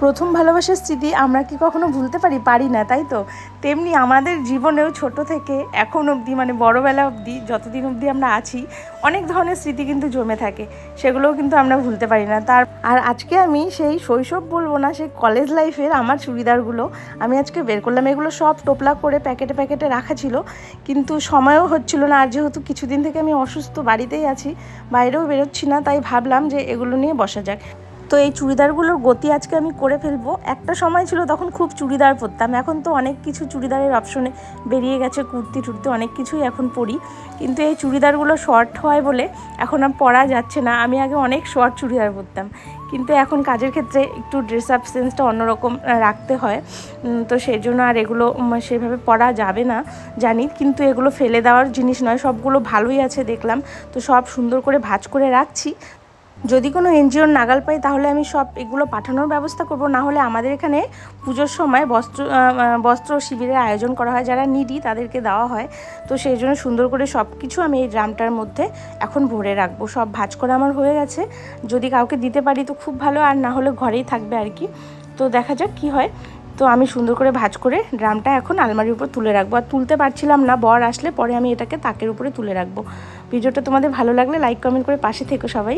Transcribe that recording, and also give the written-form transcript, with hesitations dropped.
প্রথম ভালোবাসার স্মৃতি আমরা কি কখনো ভুলতে পারি না, তাই তো? তেমনি আমাদের জীবনেও ছোট থেকে এখন অবধি, মানে বড়বেলা অবধি, যতদিন অবধি আমরা আছি, অনেক ধরনের স্মৃতি কিন্তু জমে থাকে, সেগুলোও কিন্তু আমরা ভুলতে পারি না। আর আজকে আমি সেই শৈশব বলবো না, সেই কলেজ লাইফের আমার চুড়িদারগুলো আমি আজকে বের করলাম। এগুলো সব টোপলা করে প্যাকেটে প্যাকেটে রাখা ছিল, কিন্তু সময়ও হচ্ছিল না। আর যেহেতু কিছুদিন থেকে আমি অসুস্থ, বাড়িতেই আছি, বাইরেও বেরোচ্ছি না, তাই ভাবলাম যে এগুলো নিয়ে বসা যাক। তো এই চুড়িদারগুলোর গতি আজকে আমি করে ফেলবো। একটা সময় ছিল তখন খুব চুড়িদার পরতাম, এখন তো অনেক কিছু চুড়িদারের অপশনে বেরিয়ে গেছে, কুর্তি টুর্তি অনেক কিছুই এখন পরি, কিন্তু এই চুড়িদারগুলো শর্ট হয় বলে এখন আর পরা যাচ্ছে না। আমি আগে অনেক শর্ট চুড়িদার পরতাম, কিন্তু এখন কাজের ক্ষেত্রে একটু ড্রেস আপ সেন্সটা অন্যরকম রাখতে হয়, তো সেই জন্য আর এগুলো সেভাবে পরা যাবে না জানি, কিন্তু এগুলো ফেলে দেওয়ার জিনিস নয়, সবগুলো ভালোই আছে দেখলাম, তো সব সুন্দর করে ভাঁজ করে রাখছি। যদি কোনো এনজিওর নাগাল পাই তাহলে আমি সব এগুলো পাঠানোর ব্যবস্থা করব, না হলে আমাদের এখানে পুজোর সময় বস্ত্র শিবিরের আয়োজন করা হয়, যারা নিডি তাদেরকে দেওয়া হয়, তো সেই জন্য সুন্দর করে সব কিছু আমি এই ড্রামটার মধ্যে এখন ভরে রাখবো। সব ভাঁজ করা আমার হয়ে গেছে, যদি কাউকে দিতে পারি তো খুব ভালো, আর না হলে ঘরেই থাকবে আর কি, তো দেখা যাক কি হয়। তো আমি সুন্দর করে ভাঁজ করে ড্রামটা এখন আলমারির উপর তুলে রাখবো, আর তুলতে পারছিলাম না, বর আসলে পরে আমি এটাকে তাকের উপরে তুলে রাখবো। ভিডিওটা তোমাদের ভালো লাগলে লাইক কমেন্ট করে পাশে থেকো সবাই।